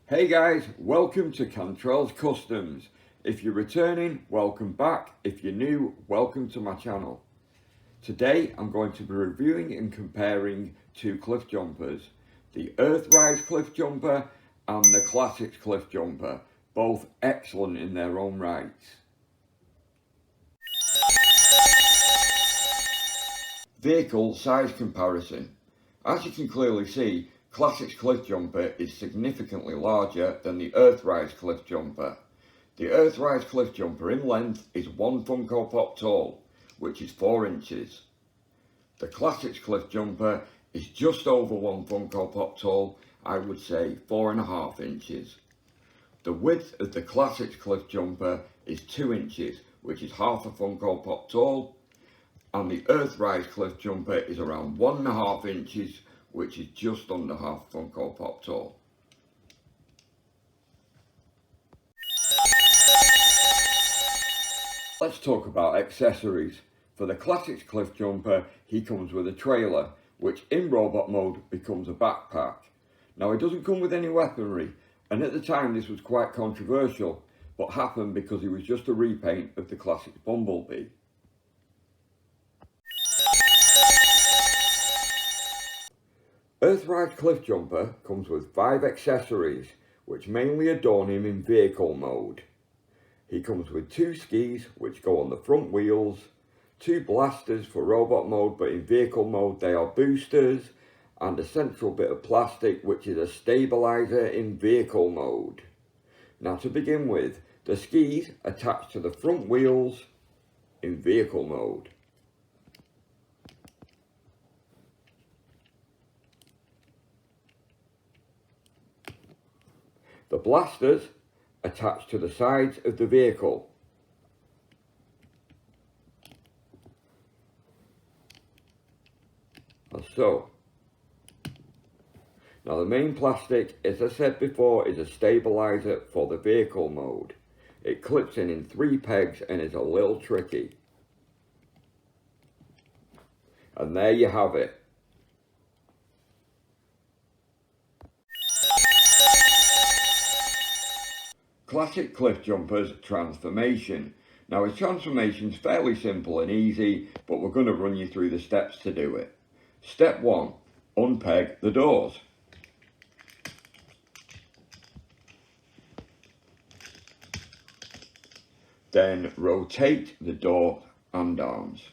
Hey guys, welcome to Cantrell's Customs. If you're returning, welcome back. If you're new, welcome to my channel. Today I'm going to be reviewing and comparing two Cliffjumpers, the Earthrise Cliffjumper and the Classic Cliffjumper, both excellent in their own rights. Vehicle size comparison. As you can clearly see, Classic Cliffjumper is significantly larger than the Earthrise Cliffjumper. The Earthrise Cliffjumper in length is 1 Funko Pop tall, which is 4 inches. The Classic Cliffjumper is just over 1 Funko Pop tall, I would say 4.5 inches. The width of the Classic Cliffjumper is 2 inches, which is half a Funko Pop tall, and the Earthrise Cliffjumper is around 1.5 inches, which is just under half Funko Pop tall. Let's talk about accessories. For the Classic Cliffjumper, he comes with a trailer, which in robot mode becomes a backpack. Now it doesn't come with any weaponry, and at the time this was quite controversial, but happened because he was just a repaint of the Classic Bumblebee. Earthrise Cliffjumper comes with 5 accessories, which mainly adorn him in vehicle mode. He comes with 2 skis, which go on the front wheels, 2 blasters for robot mode, but in vehicle mode they are boosters, and a central bit of plastic, which is a stabilizer in vehicle mode. Now to begin with, the skis attach to the front wheels in vehicle mode. The blasters attach to the sides of the vehicle. As so. Now the main plastic, as I said before, is a stabilizer for the vehicle mode. It clips in 3 pegs and is a little tricky. And there you have it. Classic Cliffjumper's transformation. Now his transformation is fairly simple and easy, but we're going to run you through the steps to do it. Step 1. Unpeg the doors. Then rotate the door and arms.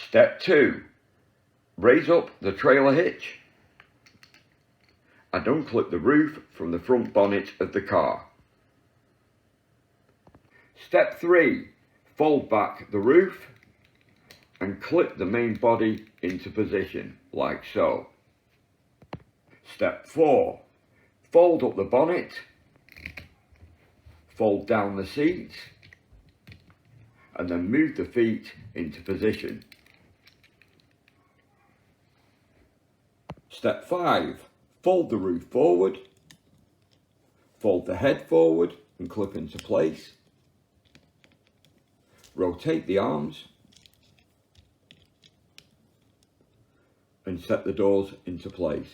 Step 2. Raise up the trailer hitch and unclip the roof from the front bonnet of the car. Step 3. Fold back the roof and clip the main body into position, like so. Step 4. Fold up the bonnet, fold down the seats, and then move the feet into position. Step 5. Fold the roof forward, fold the head forward and clip into place. Rotate the arms and set the doors into place.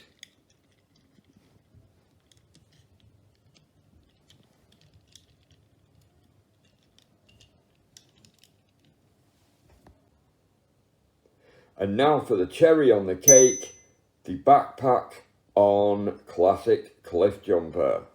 And now for the cherry on the cake, the backpack on Classic Cliffjumper.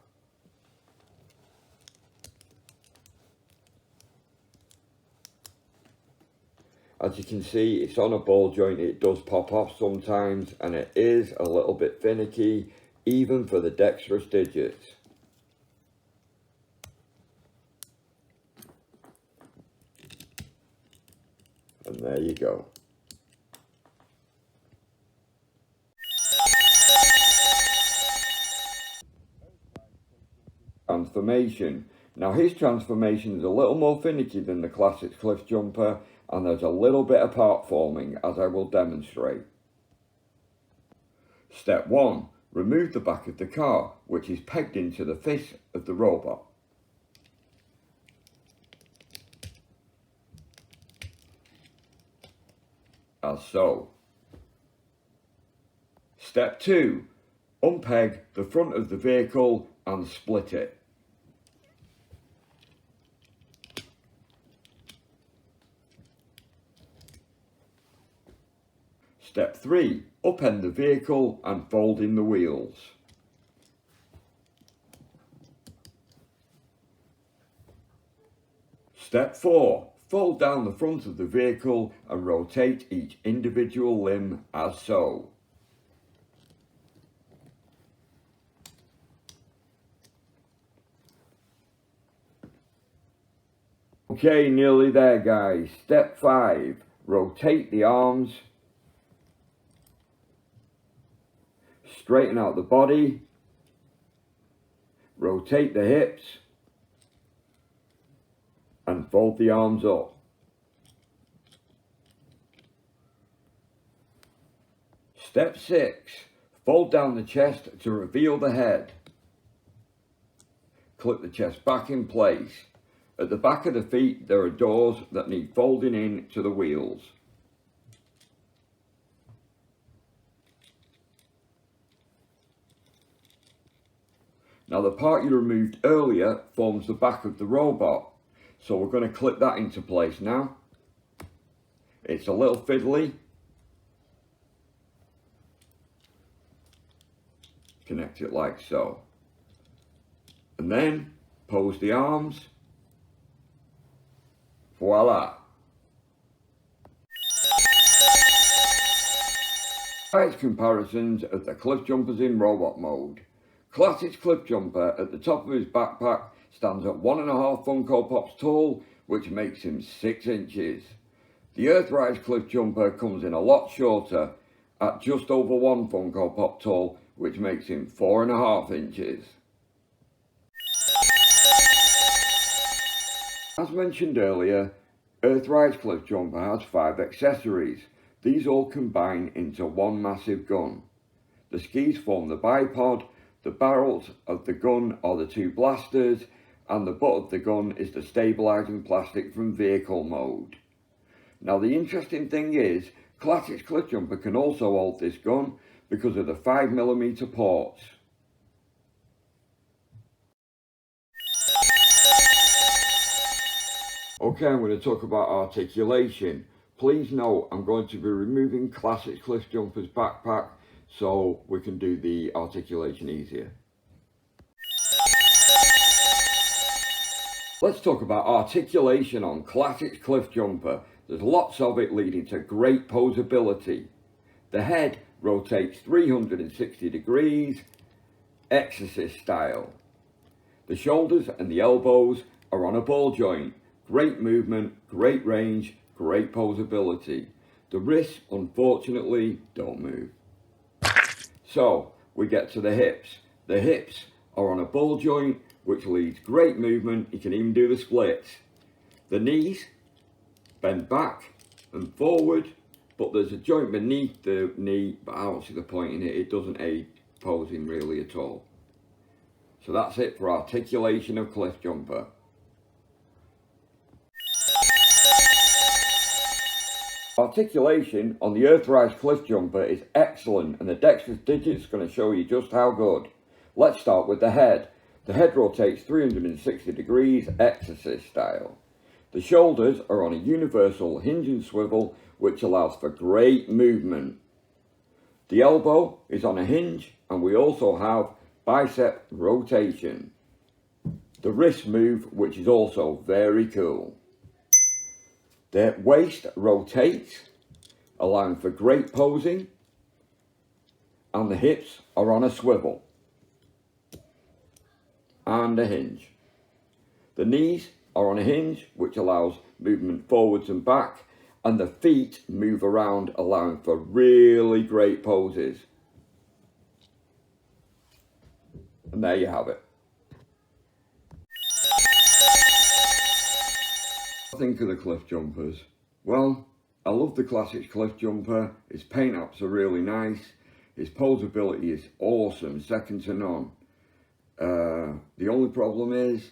As you can see, it's on a ball joint. It does pop off sometimes, and it is a little bit finicky, even for the dexterous digits. And there you go. Transformation. Now his transformation is a little more finicky than the Classic Cliffjumper, and there's a little bit of part forming, as I will demonstrate. Step 1. Remove the back of the car, which is pegged into the fist of the robot. as so. Step 2. Unpeg the front of the vehicle and split it. Step 3. Upend the vehicle and fold in the wheels. Step 4. Fold down the front of the vehicle and rotate each individual limb as so. Okay, nearly there guys. Step 5. Rotate the arms. Straighten out the body. Rotate the hips. And fold the arms up. Step 6. Fold down the chest to reveal the head. Clip the chest back in place. At the back of the feet there are doors that need folding in to the wheels. Now the part you removed earlier forms the back of the robot, so we're going to clip that into place now. It's a little fiddly. Connect it like so. And then pose the arms. Voila! Size comparisons of the Cliffjumpers in robot mode. Classic Cliffjumper at the top of his backpack stands at 1.5 Funko Pops tall, which makes him 6 inches. The Earthrise Cliffjumper comes in a lot shorter, at just over 1 Funko Pop tall, which makes him 4.5 inches. As mentioned earlier, Earthrise Cliffjumper has 5 accessories. These all combine into one massive gun. The skis form the bipod, the barrels of the gun are the 2 blasters, and the butt of the gun is the stabilising plastic from vehicle mode. Now the interesting thing is, Classic Cliffjumper can also hold this gun because of the 5mm ports. Okay, I'm going to talk about articulation. Please note, I'm going to be removing Classic Cliffjumper's backpack so we can do the articulation easier. Let's talk about articulation on Classic Cliffjumper. There's lots of it leading to great posability. The head rotates 360 degrees, exorcist style. The shoulders and the elbows are on a ball joint. Great movement, great range, great posability. The wrists, unfortunately, don't move. So, we get to the hips. The hips are on a ball joint, which leads great movement. You can even do the splits. The knees bend back and forward, but there's a joint beneath the knee, but I don't see the point in it. It doesn't aid posing really at all. So that's it for articulation of Cliffjumper. Articulation on the Earthrise Cliffjumper is excellent, and the dexterous digits are going to show you just how good. Let's start with the head. The head rotates 360 degrees, exorcist style. The shoulders are on a universal hinge and swivel, which allows for great movement. The elbow is on a hinge, and we also have bicep rotation. The wrist move, which is also very cool. The waist rotates, allowing for great posing, and the hips are on a swivel and a hinge. The knees are on a hinge, which allows movement forwards and back, and the feet move around, allowing for really great poses. And there you have it. Think of the Cliffjumpers. Well, I love the Classic Cliffjumper. His paint apps are really nice. His posability is awesome, second to none. The only problem is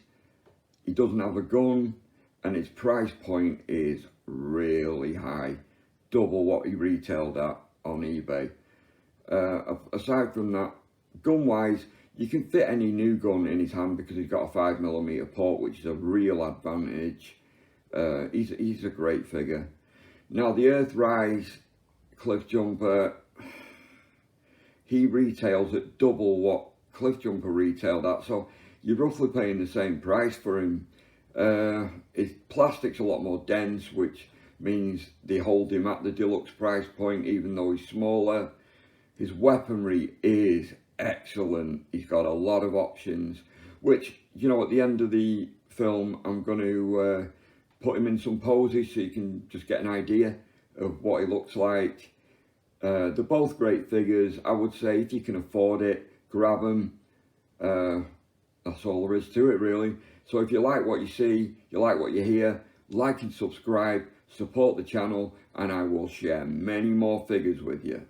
he doesn't have a gun, and his price point is really high. double what he retailed at on eBay. Aside from that, gun-wise, you can fit any new gun in his hand because he's got a 5mm port, which is a real advantage. He's a great figure. Now the Earthrise Cliffjumper, he retails at double what Cliffjumper retailed at, so you're roughly paying the same price for him. His plastic's a lot more dense, which means they hold him at the deluxe price point even though he's smaller. His weaponry is excellent. He's got a lot of options, which, you know, at the end of the film I'm going to put him in some poses so you can just get an idea of what he looks like. They're both great figures. I would say if you can afford it, grab them. That's all there is to it, really. So if you like what you see, you like what you hear, like and subscribe, support the channel, and I will share many more figures with you.